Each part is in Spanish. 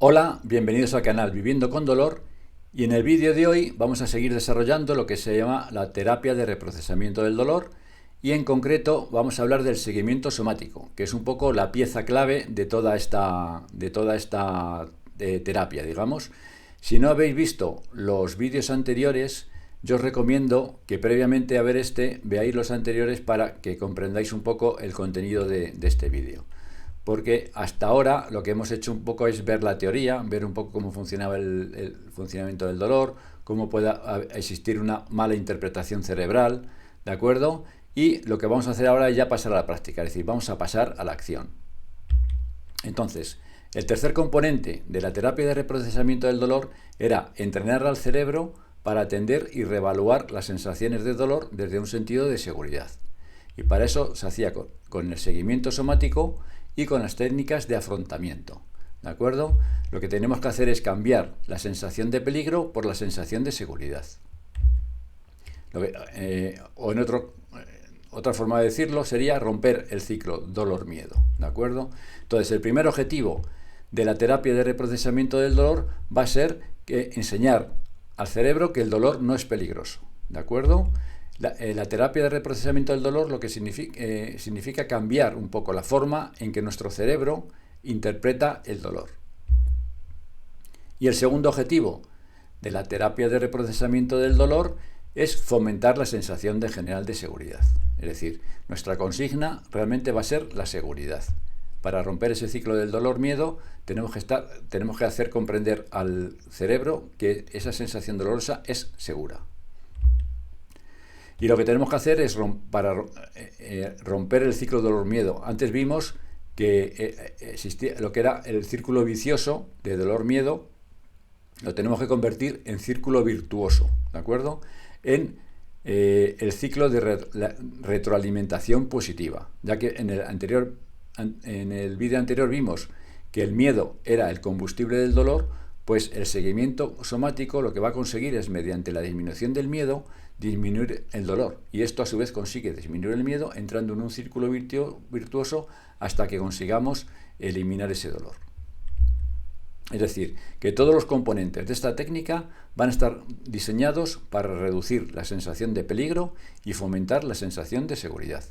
Hola, bienvenidos al canal Viviendo con Dolor, y en el vídeo de hoy vamos a seguir desarrollando lo que se llama la terapia de reprocesamiento del dolor, y en concreto vamos a hablar del seguimiento somático, que es un poco la pieza clave de toda esta terapia, digamos. Si no habéis visto los vídeos anteriores, yo os recomiendo que previamente a ver veáis los anteriores para que comprendáis un poco el contenido de este vídeo. Porque hasta ahora lo que hemos hecho un poco es ver la teoría, ver un poco cómo funcionaba el funcionamiento del dolor, cómo puede existir una mala interpretación cerebral, ¿de acuerdo? Y lo que vamos a hacer ahora es ya pasar a la práctica, es decir, vamos a pasar a la acción. Entonces, el tercer componente de la terapia de reprocesamiento del dolor era entrenar al cerebro para atender y reevaluar las sensaciones de dolor desde un sentido de seguridad. Y para eso se hacía con el seguimiento somático y con las técnicas de afrontamiento. ¿De acuerdo? Lo que tenemos que hacer es cambiar la sensación de peligro por la sensación de seguridad. Otra forma de decirlo sería romper el ciclo dolor-miedo. ¿De acuerdo? Entonces, el primer objetivo de la terapia de reprocesamiento del dolor va a ser enseñar al cerebro que el dolor no es peligroso. ¿De acuerdo? La terapia de reprocesamiento del dolor lo que significa cambiar un poco la forma en que nuestro cerebro interpreta el dolor. Y el segundo objetivo de la terapia de reprocesamiento del dolor es fomentar la sensación general de seguridad. Es decir, nuestra consigna realmente va a ser la seguridad. Para romper ese ciclo del dolor-miedo tenemos que hacer comprender al cerebro que esa sensación dolorosa es segura. Y lo que tenemos que hacer es para romper el ciclo dolor-miedo. Antes vimos que existía lo que era el círculo vicioso de dolor-miedo, lo tenemos que convertir en círculo virtuoso, ¿de acuerdo? En el ciclo de retroalimentación positiva, ya que en el vídeo anterior vimos que el miedo era el combustible del dolor, pues el seguimiento somático lo que va a conseguir es, mediante la disminución del miedo, disminuir el dolor. Y esto a su vez consigue disminuir el miedo entrando en un círculo virtuoso hasta que consigamos eliminar ese dolor. Es decir, que todos los componentes de esta técnica van a estar diseñados para reducir la sensación de peligro y fomentar la sensación de seguridad.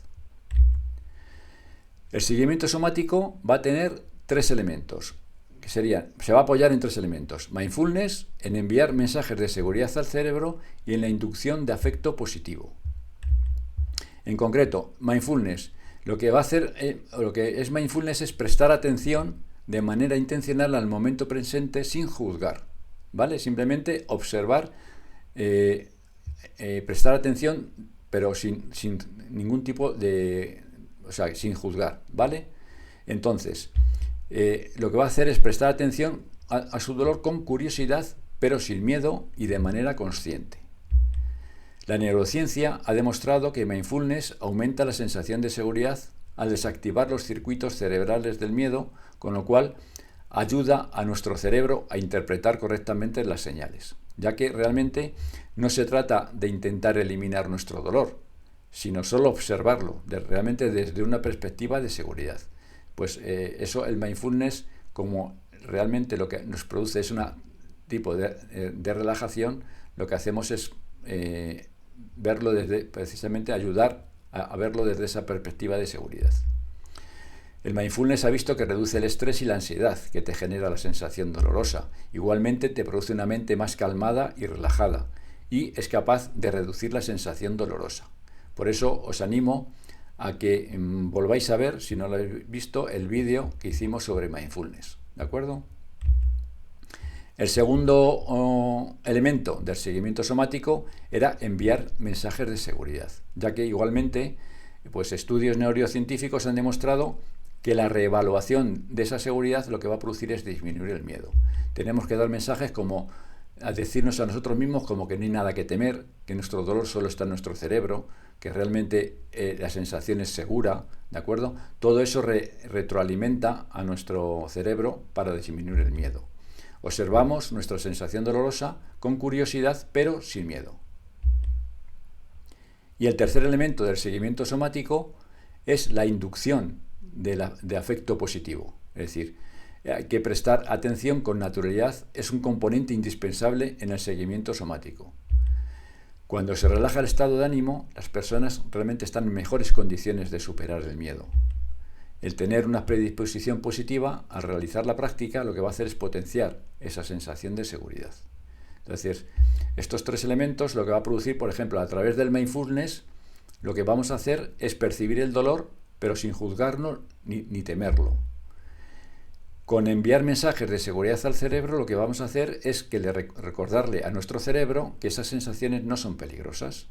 El seguimiento somático va a tener tres elementos, que se va a apoyar en tres elementos: mindfulness, en enviar mensajes de seguridad al cerebro, y en la inducción de afecto positivo. En concreto, mindfulness, lo que es mindfulness es prestar atención de manera intencional al momento presente sin juzgar, ¿vale? Simplemente observar, prestar atención, pero sin ningún tipo de... O sea, sin juzgar, ¿vale? Entonces, lo que va a hacer es prestar atención a su dolor con curiosidad, pero sin miedo y de manera consciente. La neurociencia ha demostrado que mindfulness aumenta la sensación de seguridad al desactivar los circuitos cerebrales del miedo, con lo cual ayuda a nuestro cerebro a interpretar correctamente las señales, ya que realmente no se trata de intentar eliminar nuestro dolor, sino solo observarlo, realmente desde una perspectiva de seguridad. Pues eso, el mindfulness, como realmente lo que nos produce es un tipo de relajación, lo que hacemos es verlo precisamente ayudar a verlo desde esa perspectiva de seguridad. El mindfulness ha visto que reduce el estrés y la ansiedad que te genera la sensación dolorosa. Igualmente te produce una mente más calmada y relajada, y es capaz de reducir la sensación dolorosa. Por eso os animo a que volváis a ver, si no lo habéis visto, el vídeo que hicimos sobre mindfulness. ¿De acuerdo? El segundo elemento del seguimiento somático era enviar mensajes de seguridad, ya que igualmente pues estudios neurocientíficos han demostrado que la reevaluación de esa seguridad lo que va a producir es disminuir el miedo. Tenemos que dar mensajes como a decirnos a nosotros mismos como que no hay nada que temer, que nuestro dolor solo está en nuestro cerebro, que realmente la sensación es segura, ¿de acuerdo? Todo eso retroalimenta a nuestro cerebro para disminuir el miedo. Observamos nuestra sensación dolorosa con curiosidad, pero sin miedo. Y el tercer elemento del seguimiento somático es la inducción de afecto positivo. Es decir, hay que prestar atención con naturalidad, es un componente indispensable en el seguimiento somático. Cuando se relaja el estado de ánimo, las personas realmente están en mejores condiciones de superar el miedo. El tener una predisposición positiva al realizar la práctica lo que va a hacer es potenciar esa sensación de seguridad. Entonces, estos 3 elementos lo que va a producir, por ejemplo, a través del mindfulness, lo que vamos a hacer es percibir el dolor, pero sin juzgarlo ni temerlo. Con enviar mensajes de seguridad al cerebro, lo que vamos a hacer es que recordarle a nuestro cerebro que esas sensaciones no son peligrosas.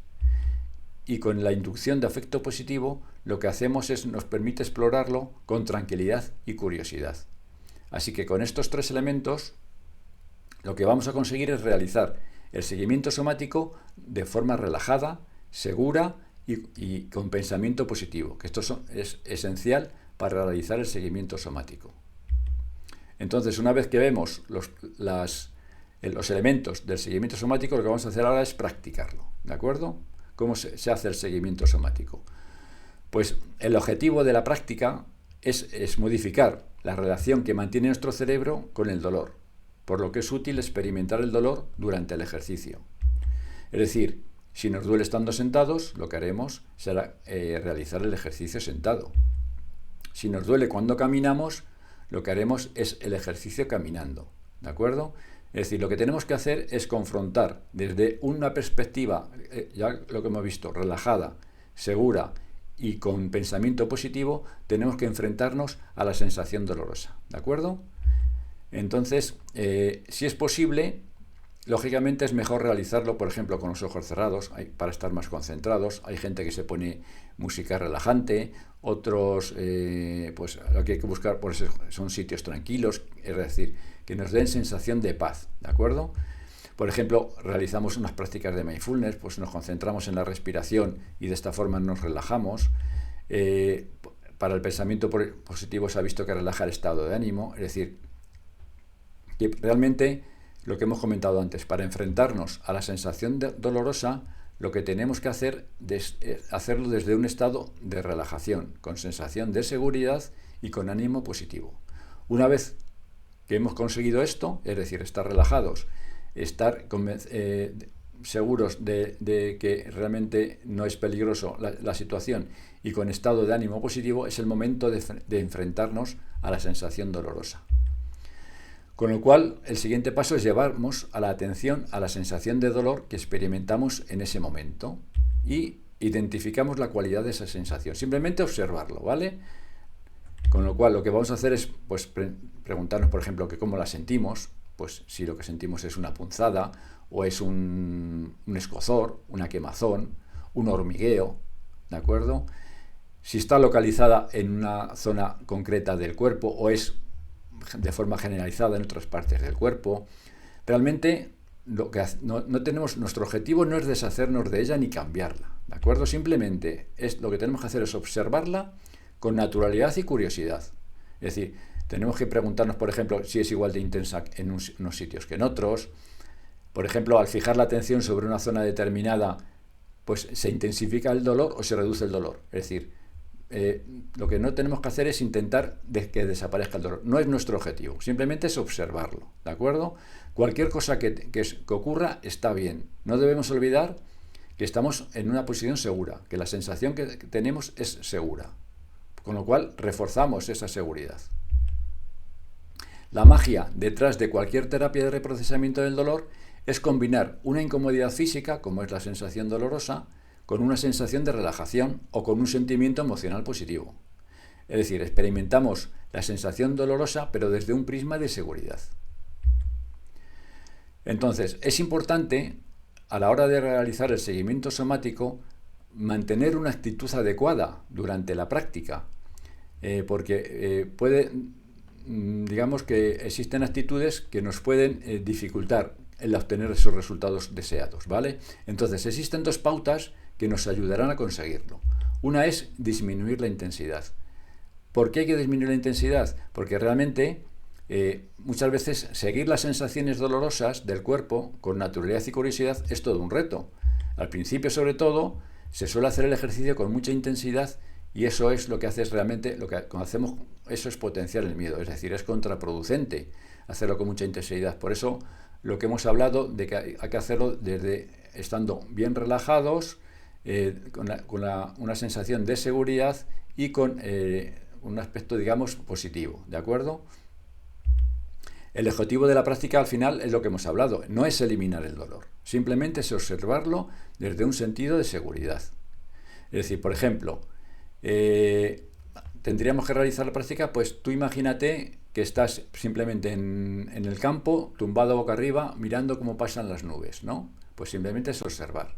Y con la inducción de afecto positivo, lo que hacemos es nos permite explorarlo con tranquilidad y curiosidad. Así que con estos 3 elementos, lo que vamos a conseguir es realizar el seguimiento somático de forma relajada, segura y con pensamiento positivo, que esto es esencial para realizar el seguimiento somático. Entonces, una vez que vemos los elementos del seguimiento somático, lo que vamos a hacer ahora es practicarlo, ¿de acuerdo? ¿Cómo se hace el seguimiento somático? Pues el objetivo de la práctica es modificar la relación que mantiene nuestro cerebro con el dolor, por lo que es útil experimentar el dolor durante el ejercicio. Es decir, si nos duele estando sentados, lo que haremos será realizar el ejercicio sentado. Si nos duele cuando caminamos, lo que haremos es el ejercicio caminando, ¿de acuerdo? Es decir, lo que tenemos que hacer es confrontar desde una perspectiva, ya lo que hemos visto, relajada, segura y con pensamiento positivo, tenemos que enfrentarnos a la sensación dolorosa, ¿de acuerdo? Entonces, si es posible, lógicamente es mejor realizarlo, por ejemplo, con los ojos cerrados, para estar más concentrados. Hay gente que se pone música relajante, otros, pues lo que hay que buscar pues, son sitios tranquilos, es decir, que nos den sensación de paz, ¿de acuerdo? Por ejemplo, realizamos unas prácticas de mindfulness, pues nos concentramos en la respiración y de esta forma nos relajamos. Para el pensamiento positivo se ha visto que relaja el estado de ánimo, es decir, que realmente lo que hemos comentado antes, para enfrentarnos a la sensación dolorosa, lo que tenemos que hacer es hacerlo desde un estado de relajación, con sensación de seguridad y con ánimo positivo. Una vez que hemos conseguido esto, es decir, estar relajados, estar seguros de que realmente no es peligroso la situación y con estado de ánimo positivo, es el momento de enfrentarnos a la sensación dolorosa. Con lo cual, el siguiente paso es llevarnos a la atención a la sensación de dolor que experimentamos en ese momento y identificamos la cualidad de esa sensación. Simplemente observarlo, ¿vale? Con lo cual, lo que vamos a hacer es pues, preguntarnos, por ejemplo, que cómo la sentimos, pues si lo que sentimos es una punzada o es un escozor, una quemazón, un hormigueo, ¿de acuerdo? Si está localizada en una zona concreta del cuerpo o es de forma generalizada en otras partes del cuerpo. Realmente no tenemos, nuestro objetivo no es deshacernos de ella ni cambiarla, ¿de acuerdo? Simplemente lo que tenemos que hacer es observarla con naturalidad y curiosidad. Es decir, tenemos que preguntarnos, por ejemplo, si es igual de intensa en unos sitios que en otros. Por ejemplo, al fijar la atención sobre una zona determinada, pues se intensifica el dolor o se reduce el dolor. Es decir, lo que no tenemos que hacer es intentar que desaparezca el dolor. No es nuestro objetivo, simplemente es observarlo, ¿de acuerdo? Cualquier cosa que ocurra está bien. No debemos olvidar que estamos en una posición segura, que la sensación que tenemos es segura, con lo cual reforzamos esa seguridad. La magia detrás de cualquier terapia de reprocesamiento del dolor es combinar una incomodidad física, como es la sensación dolorosa, con una sensación de relajación o con un sentimiento emocional positivo. Es decir, experimentamos la sensación dolorosa, pero desde un prisma de seguridad. Entonces, es importante, a la hora de realizar el seguimiento somático, mantener una actitud adecuada durante la práctica, porque digamos que existen actitudes que nos pueden dificultar el obtener esos resultados deseados, ¿vale? Entonces, existen 2 pautas que nos ayudarán a conseguirlo. Una es disminuir la intensidad. ¿Por qué hay que disminuir la intensidad? Porque realmente muchas veces seguir las sensaciones dolorosas del cuerpo con naturalidad y curiosidad es todo un reto. Al principio, sobre todo, se suele hacer el ejercicio con mucha intensidad Y eso es lo que hace realmente, cuando hacemos eso es potenciar el miedo, es decir, es contraproducente hacerlo con mucha intensidad. Por eso lo que hemos hablado de que hay que hacerlo desde estando bien relajados, una sensación de seguridad y con un aspecto, digamos, positivo, ¿de acuerdo? El objetivo de la práctica al final es lo que hemos hablado, no es eliminar el dolor, simplemente es observarlo desde un sentido de seguridad. Es decir, por ejemplo, tendríamos que realizar la práctica, pues tú imagínate que estás simplemente en el campo, tumbado boca arriba, mirando cómo pasan las nubes, ¿no? Pues simplemente es observar.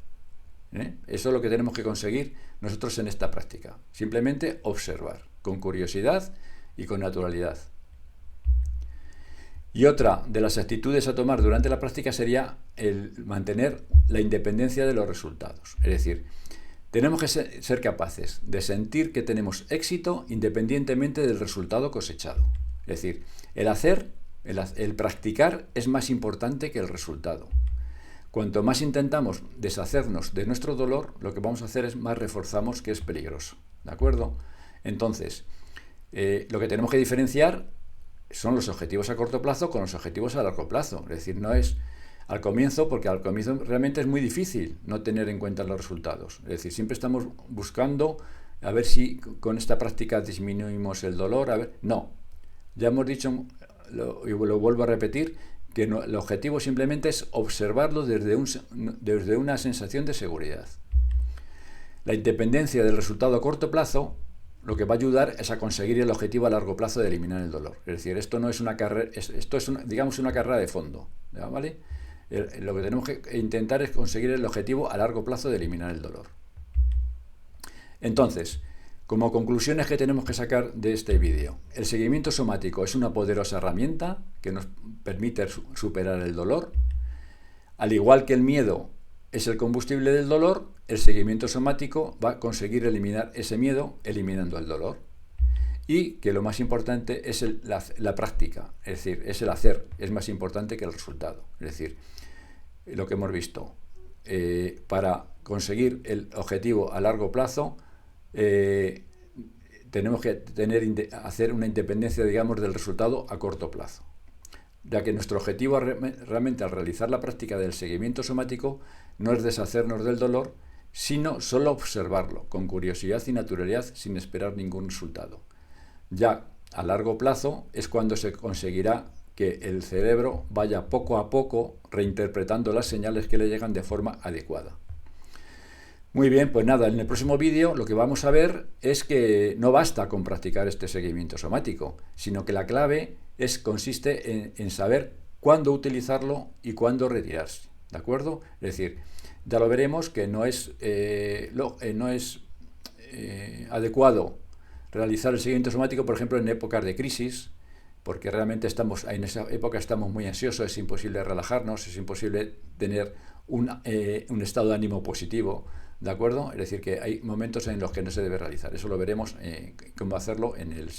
Eso es lo que tenemos que conseguir nosotros en esta práctica, simplemente observar, con curiosidad y con naturalidad. Y otra de las actitudes a tomar durante la práctica sería el mantener la independencia de los resultados. Es decir, tenemos que ser capaces de sentir que tenemos éxito independientemente del resultado cosechado. Es decir, el practicar es más importante que el resultado. Cuanto más intentamos deshacernos de nuestro dolor, lo que vamos a hacer es más reforzamos que es peligroso. ¿De acuerdo? Entonces, lo que tenemos que diferenciar son los objetivos a corto plazo con los objetivos a largo plazo. Es decir, no es al comienzo, porque al comienzo realmente es muy difícil no tener en cuenta los resultados. Es decir, siempre estamos buscando a ver si con esta práctica disminuimos el dolor. No, ya hemos dicho, y lo vuelvo a repetir, que no, el objetivo simplemente es observarlo desde una sensación de seguridad. La independencia del resultado a corto plazo lo que va a ayudar es a conseguir el objetivo a largo plazo de eliminar el dolor. Es decir, esto no es una carrera, esto es digamos una carrera de fondo, ¿vale? Lo que tenemos que intentar es conseguir el objetivo a largo plazo de eliminar el dolor. Entonces, como conclusiones que tenemos que sacar de este vídeo, el seguimiento somático es una poderosa herramienta que nos permite superar el dolor. Al igual que el miedo es el combustible del dolor, el seguimiento somático va a conseguir eliminar ese miedo eliminando el dolor. Y que lo más importante es la práctica, es decir, es el hacer, es más importante que el resultado. Es decir, lo que hemos visto, para conseguir el objetivo a largo plazo, tenemos que hacer una independencia, digamos, del resultado a corto plazo, ya que nuestro objetivo realmente al realizar la práctica del seguimiento somático no es deshacernos del dolor, sino solo observarlo con curiosidad y naturalidad sin esperar ningún resultado. Ya a largo plazo es cuando se conseguirá que el cerebro vaya poco a poco reinterpretando las señales que le llegan de forma adecuada. Muy bien, pues nada, en el próximo vídeo lo que vamos a ver es que no basta con practicar este seguimiento somático, sino que la clave consiste en saber cuándo utilizarlo y cuándo retirarse, ¿de acuerdo? Es decir, ya lo veremos que no es adecuado realizar el seguimiento somático, por ejemplo, en épocas de crisis, porque realmente en esa época estamos muy ansiosos, es imposible relajarnos, es imposible tener un estado de ánimo positivo, ¿de acuerdo? Es decir, que hay momentos en los que no se debe realizar. Eso lo veremos cómo hacerlo en el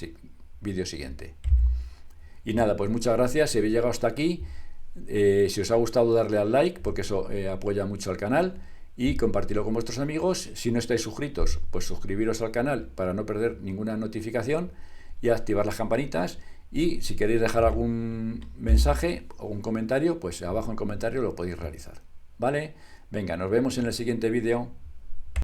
vídeo siguiente. Y nada, pues muchas gracias. Si habéis llegado hasta aquí, si os ha gustado, darle al like, porque eso apoya mucho al canal, y compartirlo con vuestros amigos. Si no estáis suscritos, pues suscribiros al canal para no perder ninguna notificación y activar las campanitas. Y si queréis dejar algún mensaje o un comentario, pues abajo en comentario lo podéis realizar, ¿vale? Venga, nos vemos en el siguiente vídeo.